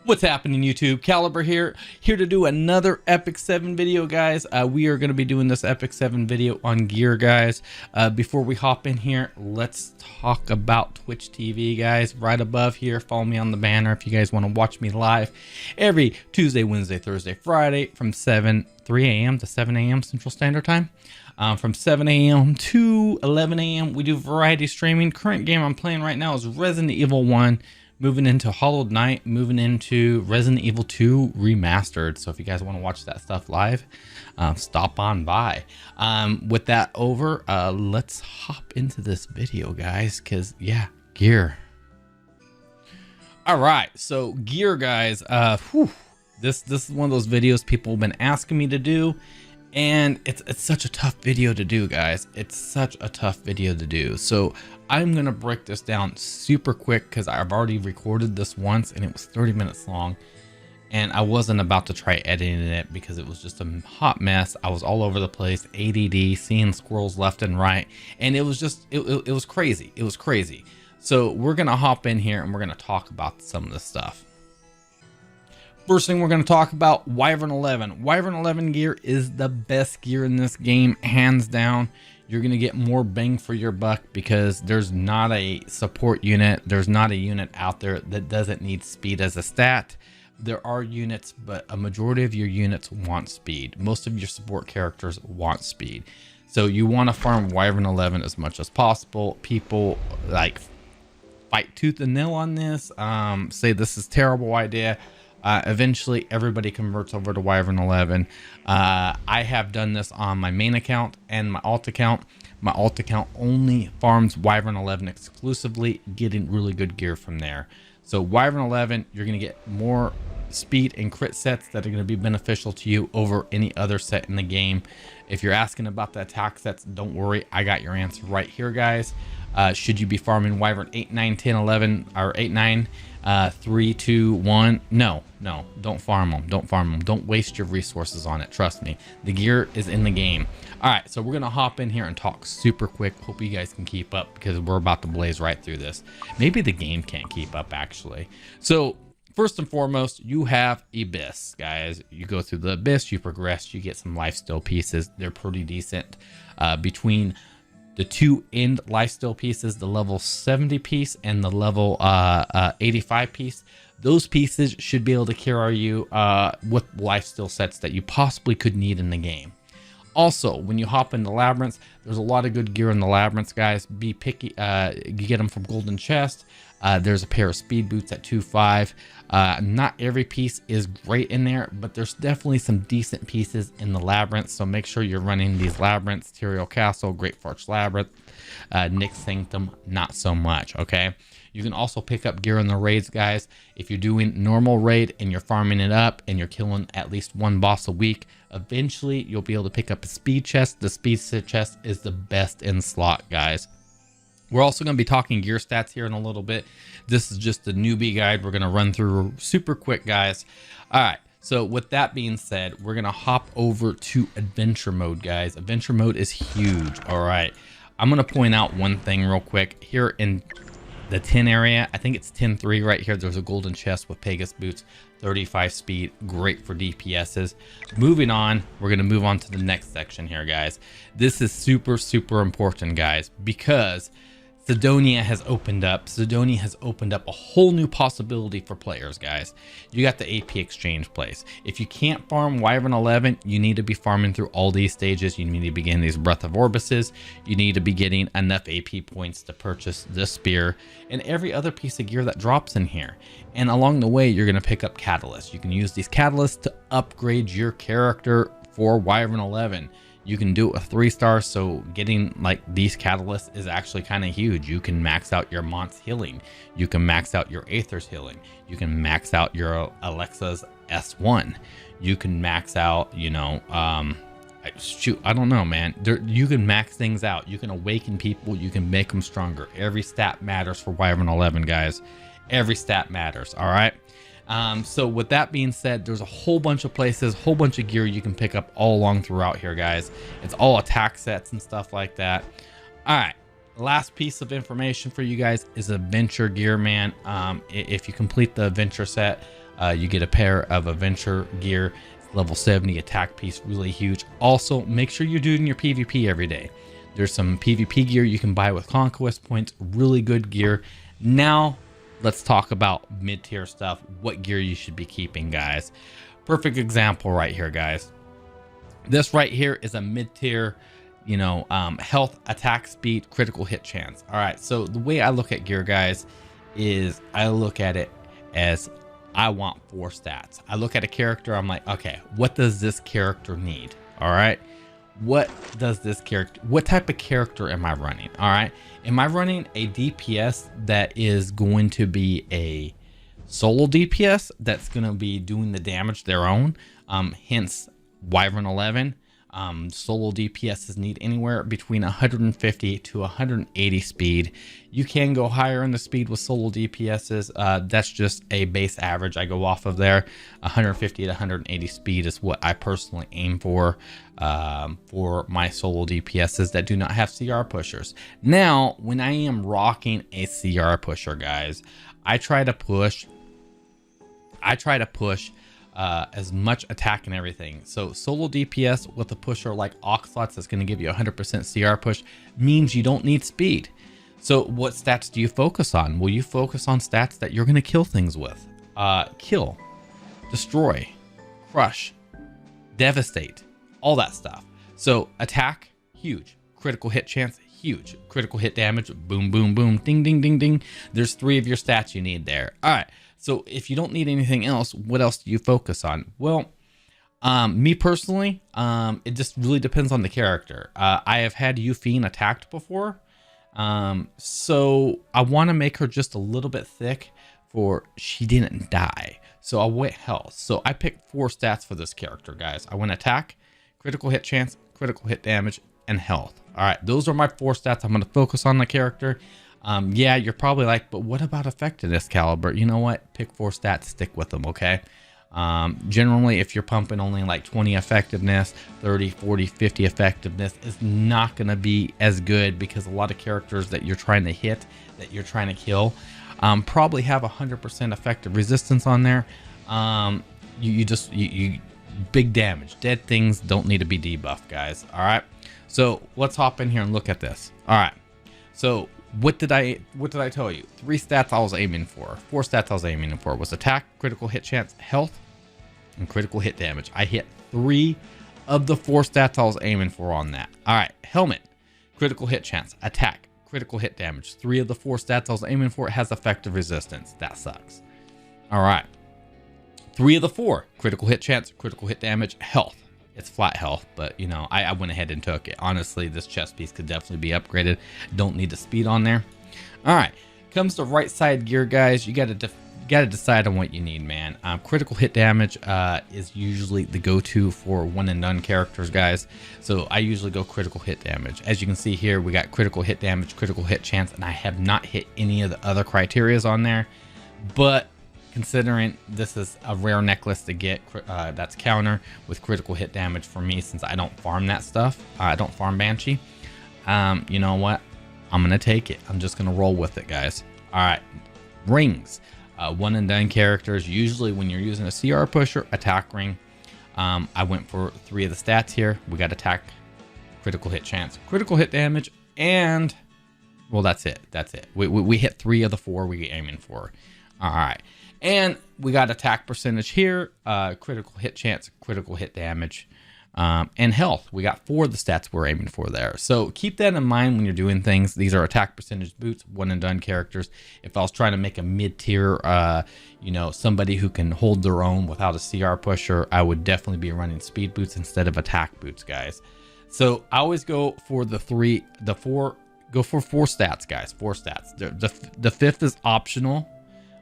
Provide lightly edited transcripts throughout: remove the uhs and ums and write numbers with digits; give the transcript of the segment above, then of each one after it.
What's happening, YouTube? Caliber here to do another Epic 7 video, guys. We are going to be doing this Epic 7 video on gear, guys. Before we hop in here, let's talk about Twitch TV, guys. Right above here, follow me on the banner if you guys want to watch me live every Tuesday, Wednesday, Thursday, Friday from 3 a.m. to 7 a.m. Central Standard Time. From 7 a.m. to 11 a.m. we do variety streaming. Current game I'm playing right now is Resident Evil 1. Moving into Hollow Knight, moving into Resident Evil 2 Remastered. So if you guys want to watch that stuff live, stop on by. With that over, let's hop into this video, guys, because yeah, gear. All right, so gear, guys. This is one of those videos people have been asking me to do, and it's such a tough video to do, guys. It's such a tough video to do. So I'm gonna break this down super quick because I've already recorded this once and it was 30 minutes long, and I wasn't about to try editing it because it was just a hot mess. I was all over the place, ADD, seeing squirrels left and right, and it was just it was crazy. It was crazy. So we're gonna hop in here and we're gonna talk about some of this stuff. First thing we're going to talk about, Wyvern 11. Wyvern 11 gear is the best gear in this game, hands down. You're going to get more bang for your buck because there's not a support unit. There's not a unit out there that doesn't need speed as a stat. There are units, but a majority of your units want speed. Most of your support characters want speed. So you want to farm Wyvern 11 as much as possible. People like fight tooth and nail on this, say this is a terrible idea. Eventually everybody converts over to Wyvern 11. I have done this on my main account and my alt account. My alt account only farms Wyvern 11 exclusively, getting really good gear from there. So Wyvern 11, you're going to get more speed and crit sets that are going to be beneficial to you over any other set in the game. If you're asking about the attack sets, don't worry, I got your answer right here, guys. Should you be farming Wyvern 8, 9, 10, 11, or 8, 9, 3, 2, 1? No, don't farm them. Don't farm them. Don't waste your resources on it. Trust me, the gear is in the game. All right, so we're gonna hop in here and talk super quick. Hope you guys can keep up because we're about to blaze right through this. Maybe the game can't keep up, actually. So first and foremost, you have Abyss, guys. You go through the Abyss, you progress, you get some lifesteal pieces. They're pretty decent. Between the two end lifesteal pieces, the level 70 piece and the level 85 piece, those pieces should be able to carry you with lifesteal sets that you possibly could need in the game. Also, when you hop into Labyrinths, there's a lot of good gear in the Labyrinths, guys. Be picky. You get them from Golden Chest. There's a pair of speed boots at 2.5. Not every piece is great in there, but there's definitely some decent pieces in the Labyrinth. So make sure you're running these Labyrinths: Tyrael Castle, Great Farch Labyrinth, Nyx Sanctum, not so much. Okay. You can also pick up gear in the raids, guys. If you're doing normal raid and you're farming it up and you're killing at least one boss a week, eventually you'll be able to pick up a speed chest. The speed chest is the best in slot, guys. We're also going to be talking gear stats here in a little bit. This is just a newbie guide we're going to run through super quick, guys. All right. So with that being said, we're going to hop over to adventure mode, guys. Adventure mode is huge. All right. I'm going to point out one thing real quick here in the 10 area. I think it's 10.3 right here. There's a golden chest with Pegasus boots, 35 speed, great for DPSs. Moving on, we're going to move on to the next section here, guys. This is super important, guys, because Sidonia has opened up. Sidonia has opened up a whole new possibility for players, guys. You got the AP exchange place. If you can't farm Wyvern 11, you need to be farming through all these stages. You need to be getting these Breath of Orbuses. You need to be getting enough AP points to purchase this spear and every other piece of gear that drops in here. And along the way, you're going to pick up catalysts. You can use these catalysts to upgrade your character for Wyvern 11. You can do it with 3-star, so getting like these catalysts is actually kind of huge. You can max out your Mont's healing. You can max out your Aether's healing. You can max out your Alexa's S1. You can max out, you know, shoot, I don't know, man. You can max things out. You can awaken people. You can make them stronger. Every stat matters for Wyvern 11, guys. Every stat matters, all right? So with that being said, there's a whole bunch of places, whole bunch of gear you can pick up all along throughout here, guys. It's all attack sets and stuff like that. All right, last piece of information for you guys is adventure gear, man. If you complete the adventure set, You get a pair of adventure gear, level 70 attack piece, really huge. Also, make sure you're doing your PvP every day. There's some PvP gear you can buy with conquest points, really good gear. Now, let's talk about mid-tier stuff, what gear you should be keeping, guys. Perfect example right here, guys. This right here is a mid-tier, you know, health, attack speed, critical hit chance. All right, so the way I look at gear, guys, is I look at it as I want 4 stats. I look at a character, I'm like, okay, what does this character need? All right, what does this character, what type of character am I running? All right, am I running a DPS that is going to be a solo DPS that's going to be doing the damage their own? Hence Wyvern 11. Solo DPSs need anywhere between 150 to 180 speed. You can go higher in the speed with solo DPSs. That's just a base average I go off of there. 150 to 180 speed is what I personally aim for my solo DPSs that do not have CR pushers. Now, when I am rocking a CR pusher, guys, I try to push as much attack and everything. So solo DPS with a pusher like Oxlots that's going to give you 100% CR push means you don't need speed. So what stats do you focus on? Well, you focus on stats that you're going to kill things with. Kill, destroy, crush, devastate, all that stuff. So attack, huge. Critical hit chance, huge. Critical hit damage, boom, boom, boom, ding, ding, ding, ding. There's 3 of your stats you need there. All right. So if you don't need anything else, what else do you focus on? Well, me personally, it just really depends on the character. I have had Euphine attacked before. So I want to make her just a little bit thick for she didn't die. So I went health. So I picked 4 stats for this character, guys. I went attack, critical hit chance, critical hit damage, and health. All right, those are my 4 stats. I'm going to focus on the character. Yeah, you're probably like, but what about effectiveness, Caliber? You know what? Pick 4 stats, stick with them, okay? Generally, if you're pumping only like 20 effectiveness, 30, 40, 50 effectiveness, is not going to be as good because a lot of characters that you're trying to hit, that you're trying to kill, probably have 100% effective resistance on there. You big damage. Dead things don't need to be debuffed, guys. All right. So let's hop in here and look at this. All right. So what did I tell you? 3 stats I was aiming for. 4 stats I was aiming for was attack, critical hit chance, health, and critical hit damage. I hit 3 of the 4 stats I was aiming for on that. All right, helmet, critical hit chance, attack, critical hit damage. 3 of the 4 stats I was aiming for has effective resistance. That sucks. All right, 3 of the 4, critical hit chance, critical hit damage, health. It's flat health, but you know, I went ahead and took it. Honestly, this chest piece could definitely be upgraded. Don't need the speed on there. All right, comes to right side gear, guys. You got to decide on what you need, man. Critical hit damage is usually the go-to for one and done characters, guys. So I usually go critical hit damage. As you can see here, we got critical hit damage, critical hit chance, and I have not hit any of the other criterias on there. But considering this is a rare necklace to get, that's counter with critical hit damage for me, since I don't farm that stuff. I don't farm Banshee. You know what? I'm going to take it. I'm just going to roll with it, guys. All right. Rings. One and done characters. Usually when you're using a CR pusher, attack ring. I went for 3 of the stats here. We got attack, critical hit chance, critical hit damage, and well, that's it. That's it. We hit 3 of the 4 we aiming for. All right. And we got attack percentage here, critical hit chance, critical hit damage, and health. We got 4 of the stats we're aiming for there. So keep that in mind when you're doing things. These are attack percentage boots, one and done characters. If I was trying to make a mid-tier, you know, somebody who can hold their own without a CR pusher, I would definitely be running speed boots instead of attack boots, guys. So I always go for go for 4 stats, guys. 4 stats. The 5th is optional.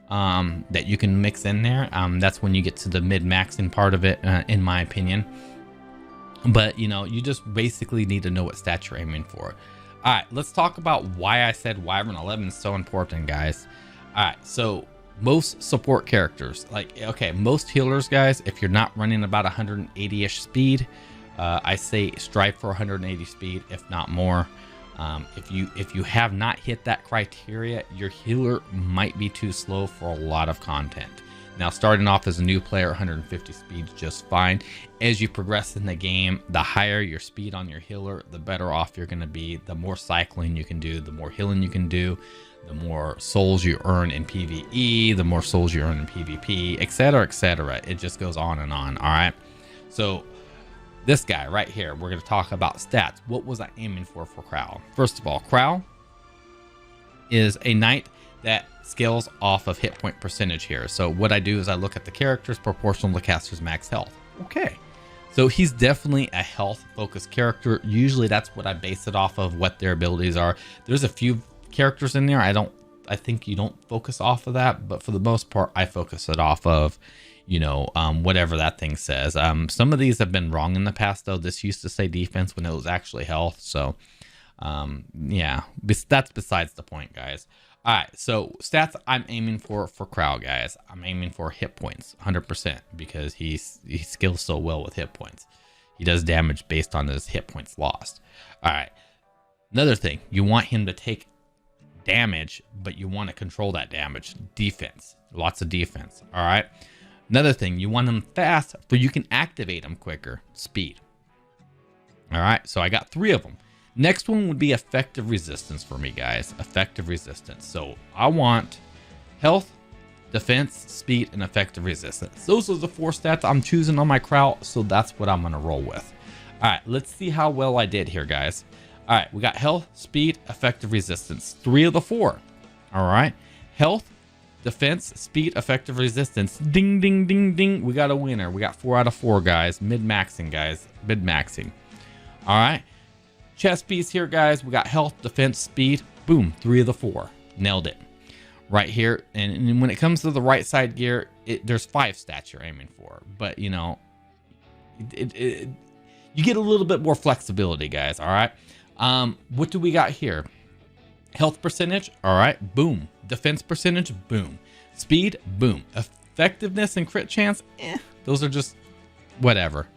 That you can mix in there. That's when you get to the mid-maxing part of it, in my opinion. But, you know, you just basically need to know what stats you're aiming for. All right, let's talk about why I said Wyvern 11 is so important, guys. All right, so most support characters, like, okay, most healers, guys, if you're not running about 180-ish speed, I say strive for 180 speed, if not more. If you have not hit that criteria, your healer might be too slow for a lot of content. Now, starting off as a new player, 150 speed's just fine. As you progress in the game, the higher your speed on your healer, the better off you're going to be. The more cycling you can do, the more healing you can do, the more souls you earn in PvE, the more souls you earn in PvP, etc., etc. It just goes on and on. All right. So this guy right here, we're going to talk about stats. What was I aiming for Crow? First of all, Crow is a knight that scales off of hit point percentage here. So what I do is I look at the characters proportional to caster's max health. Okay. So he's definitely a health focused character. Usually that's what I base it off of, what their abilities are. There's a few characters in there I think you don't focus off of that, but for the most part I focus it off of, you know, whatever that thing says. Some of these have been wrong in the past though. This used to say defense when it was actually health. So yeah, that's besides the point, guys. All right, so stats I'm aiming for Crow, guys. I'm aiming for hit points 100% because he skills so well with hit points. He does damage based on his hit points lost. All right, another thing, you want him to take damage, but you want to control that damage. Defense, lots of defense. All right, another thing, you want him fast so you can activate him quicker. Speed. All right, so I got 3 of them. Next one would be effective resistance for me, guys. Effective resistance. So I want health, defense, speed, and effective resistance. Those are the 4 stats I'm choosing on my Crow, so that's what I'm going to roll with. All right, let's see how well I did here, guys. All right, we got health, speed, effective resistance. 3 of the 4. All right, health, defense, speed, effective resistance. Ding, ding, ding, ding. We got a winner. We got 4 out of 4, guys. Mid-maxing, guys. Mid-maxing. All right. Chest piece here, guys. We got health, defense, speed. Boom, 3 of the 4. Nailed it. Right here. And when it comes to the right side gear, there's 5 stats you're aiming for. But, you know, you get a little bit more flexibility, guys. All right. What do we got here? Health percentage. All right. Boom. Defense percentage. Boom. Speed. Boom. Effectiveness and crit chance. Those are just whatever.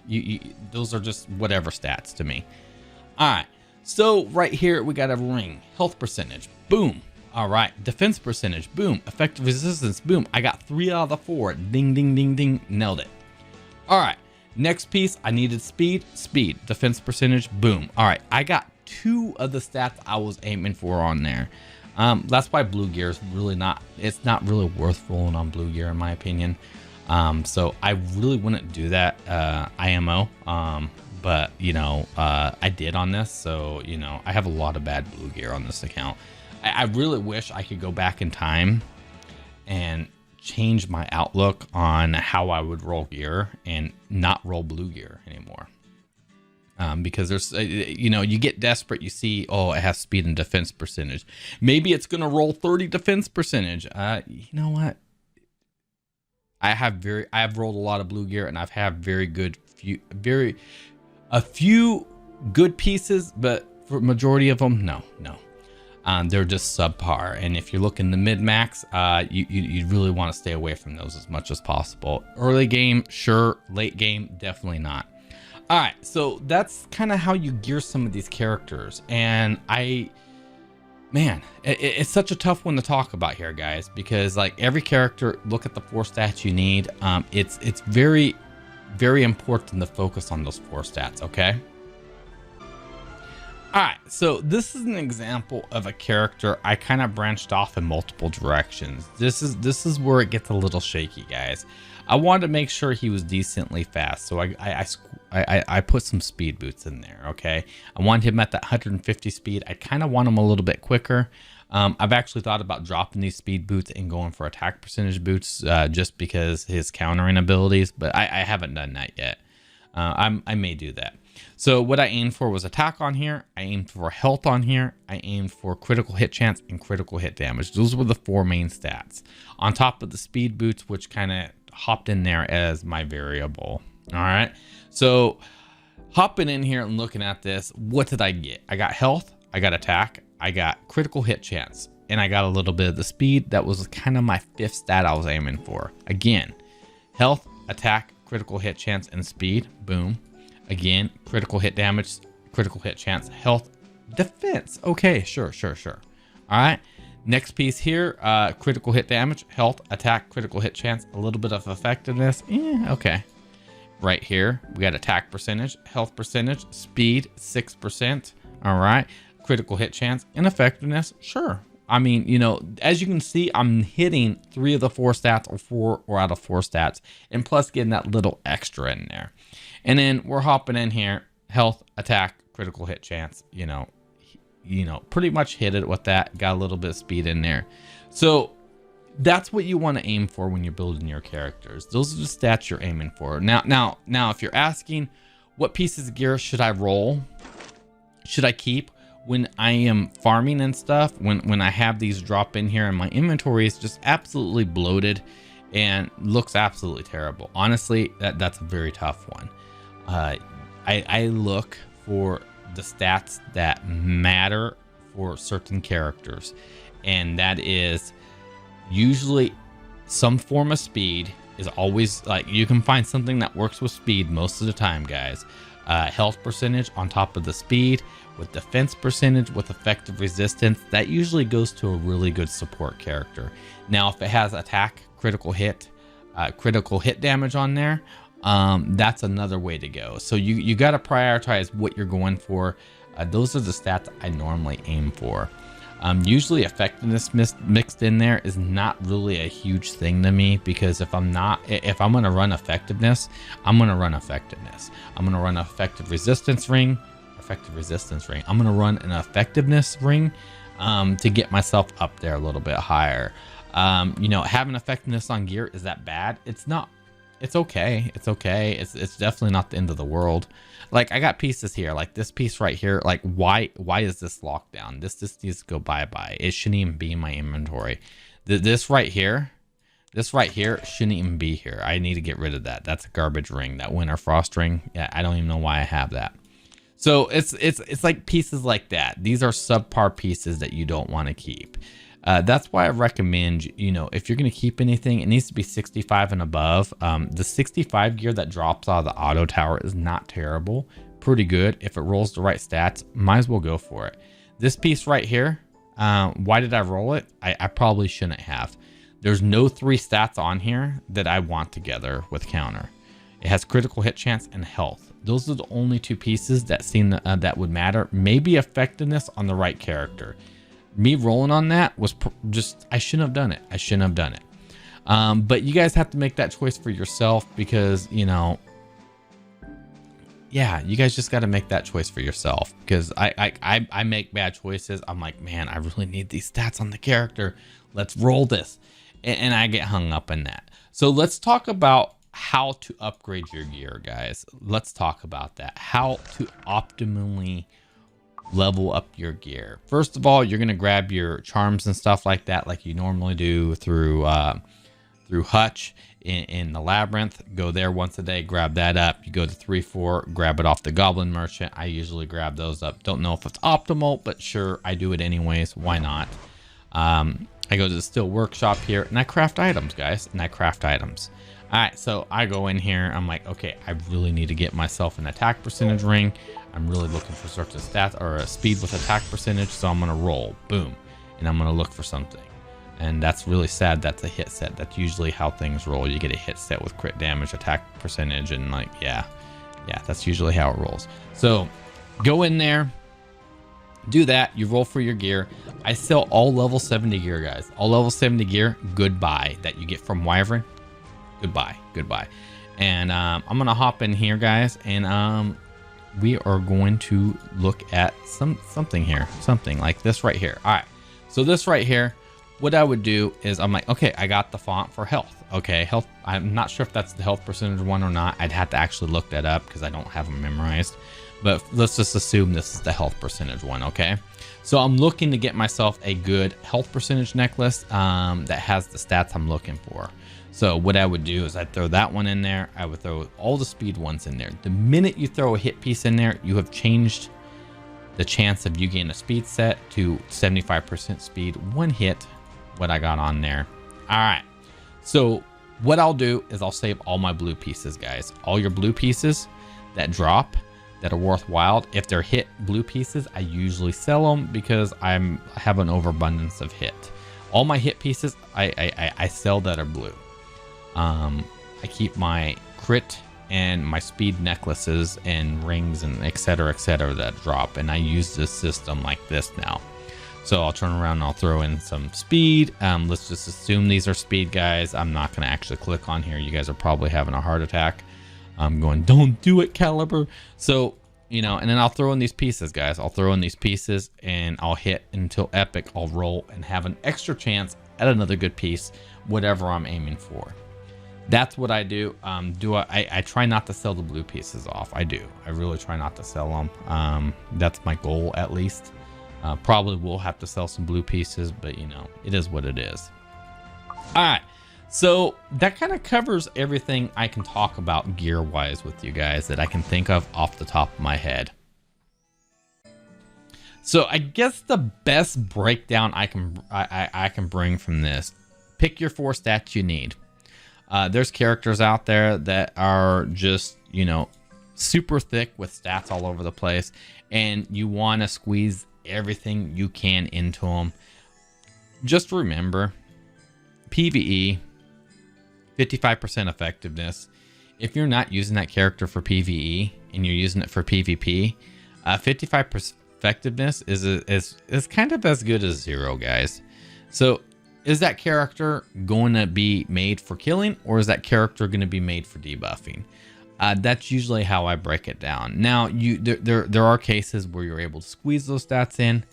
Those are just whatever stats to me. All right, so right here we got a ring. Health percentage, boom. All right, defense percentage, boom. Effective resistance, boom. I got 3 out of the 4. Ding, ding, ding, ding. Nailed it. All right, next piece, I needed speed. Defense percentage, boom. All right, I got 2 of the stats I was aiming for on there. That's why blue gear is really not, it's not really worth rolling on blue gear in my opinion. So I really wouldn't do that IMO. But you know, I did on this, so you know, I have a lot of bad blue gear on this account. I really wish I could go back in time and change my outlook on how I would roll gear and not roll blue gear anymore. Because there's, you know, you get desperate, you see, oh, it has speed and defense percentage. Maybe it's gonna roll 30 defense percentage. You know what? I have rolled a lot of blue gear, and I've had a few good pieces, but for majority of them, no. They're just subpar. And if you're looking to mid-max, you really want to stay away from those as much as possible. Early game, sure. Late game, definitely not. All right, so that's kind of how you gear some of these characters. And man, it's such a tough one to talk about here, guys, because like every character, look at the 4 stats you need. It's very, very important to focus on those 4 stats, okay? All right, so this is an example of a character I kind of branched off in multiple directions. This is where it gets a little shaky, guys. I wanted to make sure he was decently fast, so I put some speed boots in there, okay? I wanted him at that 150 speed. I kind of want him a little bit quicker. I've actually thought about dropping these speed boots and going for attack percentage boots just because his countering abilities, but I haven't done that yet. I may do that. So what I aimed for was attack on here. I aimed for health on here. I aimed for critical hit chance and critical hit damage. Those were the 4 main stats. On top of the speed boots, which kind of hopped in there as my variable. All right. So hopping in here and looking at this, what did I get? I got health. I got attack. I got critical hit chance. And I got a little bit of the speed. That was kind of my 5th stat I was aiming for. Again, health, attack, critical hit chance, and speed. Boom. Again, critical hit damage, critical hit chance, health, defense. Okay, sure. All right. Next piece here, critical hit damage, health, attack, critical hit chance, a little bit of effectiveness. Okay. Right here, we got attack percentage, health percentage, speed, 6%. All right. Critical hit chance and effectiveness. Sure. I mean, you know, as you can see, I'm hitting 3 of the 4 stats, or 4 or out of 4 stats, and plus getting that little extra in there. And then we're hopping in here, health, attack, critical hit chance, you know, pretty much hit it with that. Got a little bit of speed in there. So that's what you want to aim for when you're building your characters. Those are the stats you're aiming for. Now, if you're asking what pieces of gear should I roll, should I keep when I am farming and stuff, when I have these drop in here and my inventory is just absolutely bloated and looks absolutely terrible. Honestly, that's a very tough one. I look for the stats that matter for certain characters, and that is usually some form of speed. Is always, like, you can find something that works with speed most of the time, guys. Health percentage on top of the speed, with defense percentage, with effective resistance, that usually goes to a really good support character. Now if it has attack, critical hit damage on there, that's another way to go. So you got to prioritize what you're going for. Those are the stats I normally aim for. Usually effectiveness mixed in there is not really a huge thing to me, because if I'm going to run effectiveness, I'm going to run effectiveness. I'm going to run an effective resistance ring. I'm going to run an effectiveness ring to get myself up there a little bit higher. You know, having effectiveness on gear, is that bad? It's not. It's okay. It's okay. It's definitely not the end of the world. Like, I got pieces here, like this piece right here. Like, why is this locked down? This needs to go bye-bye. It shouldn't even be in my inventory. This right here shouldn't even be here. I need to get rid of that. That's a garbage ring. That winter frost ring. Yeah, I don't even know why I have that. So it's like pieces like that. These are subpar pieces that you don't want to keep. That's why I recommend, you know, if you're going to keep anything, it needs to be 65 and above. The 65 gear that drops out of the auto tower is not terrible. Pretty good. If it rolls the right stats, might as well go for it. This piece right here, why did I roll it? I probably shouldn't have. There's no 3 stats on here that I want together with counter. It has critical hit chance and health. Those are the only 2 pieces that that would matter. Maybe effectiveness on the right character. Me rolling on that was just, I shouldn't have done it. But you guys have to make that choice for yourself, because, you know, yeah, you guys just got to make that choice for yourself, because I make bad choices. I'm like, man, I really need these stats on the character. Let's roll this. And I get hung up in that. So let's talk about how to upgrade your gear, guys. Let's talk about that. How to optimally level up your gear. First of all, you're going to grab your charms and stuff like that, like you normally do through Hutch in the labyrinth. Go there once a day, grab that up. You go to 3-4, grab it off the goblin merchant. I usually grab those up. Don't know if it's optimal, but sure, I do it anyways. Why not? I go to the steel workshop here, and I craft items, guys. All right, so I go in here. I'm like, okay, I really need to get myself an attack percentage ring. I'm really looking for certain stats, or a speed with attack percentage. So I'm going to roll, boom, and I'm going to look for something. And that's really sad. That's a hit set. That's usually how things roll. You get a hit set with crit damage, attack percentage, and like, yeah, that's usually how it rolls. So go in there, do that. You roll for your gear. I sell all level 70 gear, guys. All level 70 gear, goodbye, that you get from Wyvern. Goodbye. And I'm gonna hop in here, guys, and we are going to look at something here, something like this right here. All right, so this right here, what I would do is, I'm like, okay, I got the font for health. Okay, health, I'm not sure if that's the health percentage one or not. I'd have to actually look that up because I don't have them memorized, but let's just assume this is the health percentage one. Okay, so I'm looking to get myself a good health percentage necklace that has the stats I'm looking for. So what I would do is I'd throw that one in there. I would throw all the speed ones in there. The minute you throw a hit piece in there, you have changed the chance of you getting a speed set to 75% speed. One hit, what I got on there. All right. So what I'll do is I'll save all my blue pieces, guys. All your blue pieces that drop, that are worthwhile. If they're hit blue pieces, I usually sell them because I have an overabundance of hit. All my hit pieces, I sell that are blue. I keep my crit and my speed necklaces and rings and etc that drop, and I use this system like this now. So I'll turn around and I'll throw in some speed. Let's just assume these are speed guys. I'm not going to actually click on here. You guys are probably having a heart attack. I'm going, don't do it, Caliber. So, you know, and then I'll throw in these pieces, guys. I'll throw in these pieces and I'll hit until epic. I'll roll and have an extra chance at another good piece, whatever I'm aiming for. That's what I do. I try not to sell the blue pieces off. I do. I really try not to sell them. That's my goal, at least. Probably will have to sell some blue pieces, but you know, it is what it is. All right. So that kind of covers everything I can talk about gear wise with you guys that I can think of off the top of my head. So I guess the best breakdown I can bring from this, pick your 4 stats you need. There's characters out there that are just, you know, super thick with stats all over the place, and you want to squeeze everything you can into them. Just remember, PvE, 55% effectiveness. If you're not using that character for PvE and you're using it for PvP, 55% effectiveness is kind of as good as 0, guys. So is that character going to be made for killing, or is that character going to be made for debuffing? That's usually how I break it down. Now, there are cases where you're able to squeeze those stats in.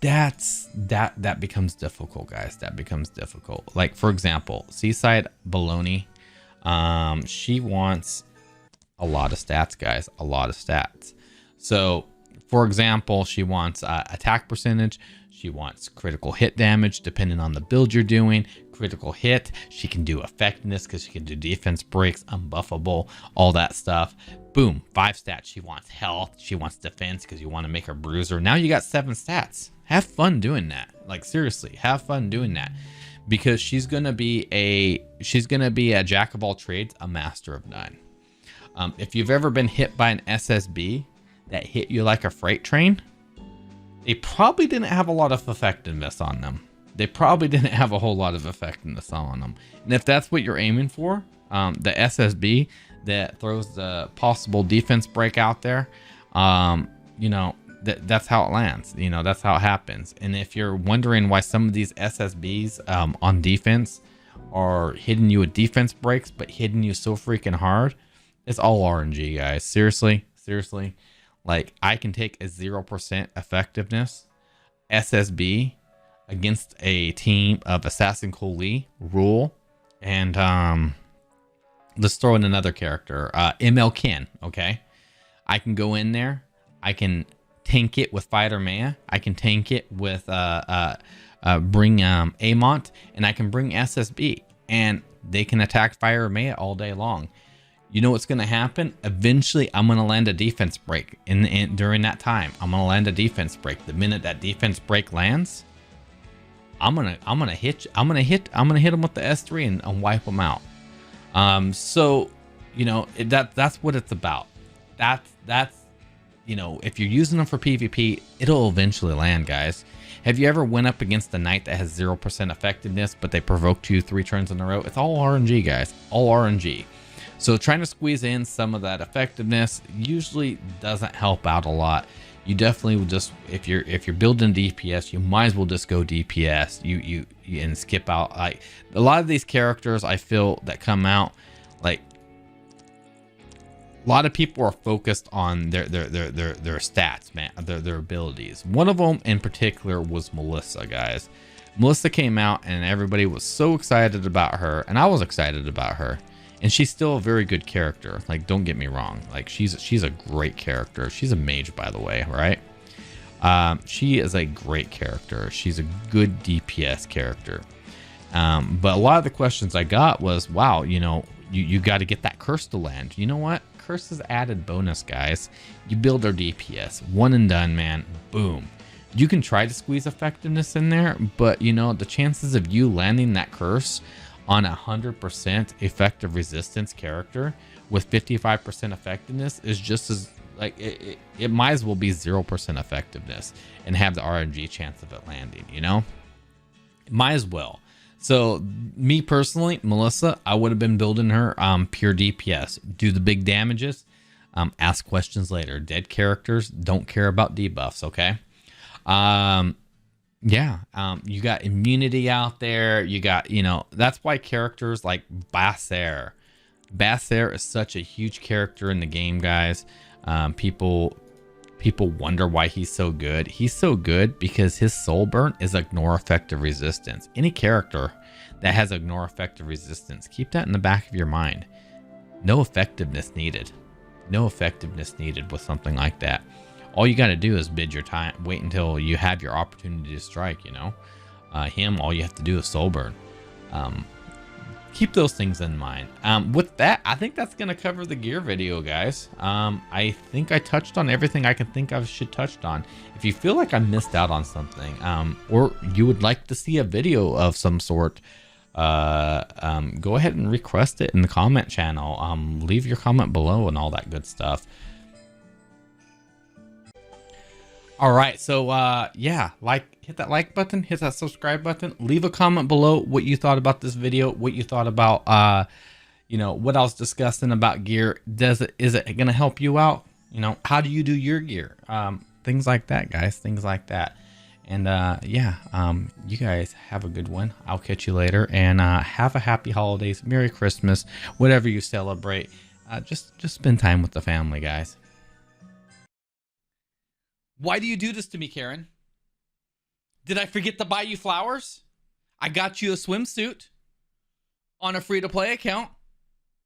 That becomes difficult, guys. That becomes difficult. Like, for example, Seaside Baloney, she wants a lot of stats, guys. A lot of stats. So, for example, she wants attack percentage. She wants critical hit damage, depending on the build you're doing. Critical hit. She can do effectiveness because she can do defense breaks, unbuffable, all that stuff. Boom, 5 stats. She wants health. She wants defense because you want to make her bruiser. Now you got 7 stats. Have fun doing that. Like, seriously, have fun doing that, because she's gonna be a jack of all trades, a master of none. If you've ever been hit by an SSB that hit you like a freight train, they probably didn't have a lot of effectiveness on them. They probably didn't have a whole lot of effectiveness on them. And if that's what you're aiming for, the SSB that throws the possible defense break out there, you know, that's how it lands. You know, that's how it happens. And if you're wondering why some of these SSBs on defense are hitting you with defense breaks, but hitting you so freaking hard, it's all RNG, guys. Seriously. Like, I can take a 0% effectiveness SSB against a team of Assassin Koli rule, and let's throw in another character, ML Ken. Okay, I can go in there, I can tank it with Fighter Maya, I can tank it with bring Amont, and I can bring SSB, and they can attack Fire Maya all day long. You know what's going to happen? Eventually, I'm going to land a defense break during that time. I'm going to land a defense break. The minute that defense break lands, I'm gonna hit them with the S3 and wipe them out. So, you know, that's what it's about. That's you know, if you're using them for PvP, it'll eventually land, guys. Have you ever went up against a knight that has 0% effectiveness, but they provoked you 3 turns in a row? It's all RNG, guys. All RNG. So trying to squeeze in some of that effectiveness usually doesn't help out a lot. You definitely will just, if you're building DPS, you might as well just go DPS. You and skip out. Like, a lot of these characters, I feel, that come out, like, a lot of people are focused on their stats, man, their abilities. One of them in particular was Melissa, guys. Melissa came out and everybody was so excited about her, and I was excited about her. And she's still a very good character. Like, don't get me wrong. Like, she's a great character. She's a mage, by the way, right? She is a great character. She's a good DPS character. But a lot of the questions I got was, wow, you know, you got to get that curse to land. You know what? Curse is added bonus, guys. You build their DPS. One and done, man. Boom. You can try to squeeze effectiveness in there, but, you know, the chances of you landing that curse on 100% effective resistance character with 55% effectiveness is just as Like it might as well be 0% effectiveness and have the RNG chance of it landing, you know? Might as well. So me personally, Melissa, I would have been building her pure DPS, do the big damages, ask questions later. Dead characters don't care about debuffs, okay? Yeah, you got immunity out there. You got, you know, that's why characters like Basser is such a huge character in the game, guys. People wonder why he's so good. He's so good because his soul burn is ignore effective resistance. Any character that has ignore effective resistance, keep that in the back of your mind. No effectiveness needed. No effectiveness needed with something like that. All you got to do is bid your time. Wait until you have your opportunity to strike, you know. All you have to do is soul burn. Keep those things in mind. With that, I think that's going to cover the gear video, guys. I think I touched on everything I can think I should touch on. If you feel like I missed out on something, or you would like to see a video of some sort, go ahead and request it in the comment channel. Leave your comment below and all that good stuff. All right, so yeah, hit that like button, hit that subscribe button, leave a comment below what you thought about this video, what you thought about you know, what I was discussing about gear. Is it gonna help you out? You know, how do you do your gear? Things like that, guys, things like that. And yeah, you guys have a good one. I'll catch you later, and have a happy holidays, Merry Christmas, whatever you celebrate. Just spend time with the family, guys. Why do you do this to me, Karen? Did I forget to buy you flowers? I got you a swimsuit on a free-to-play account.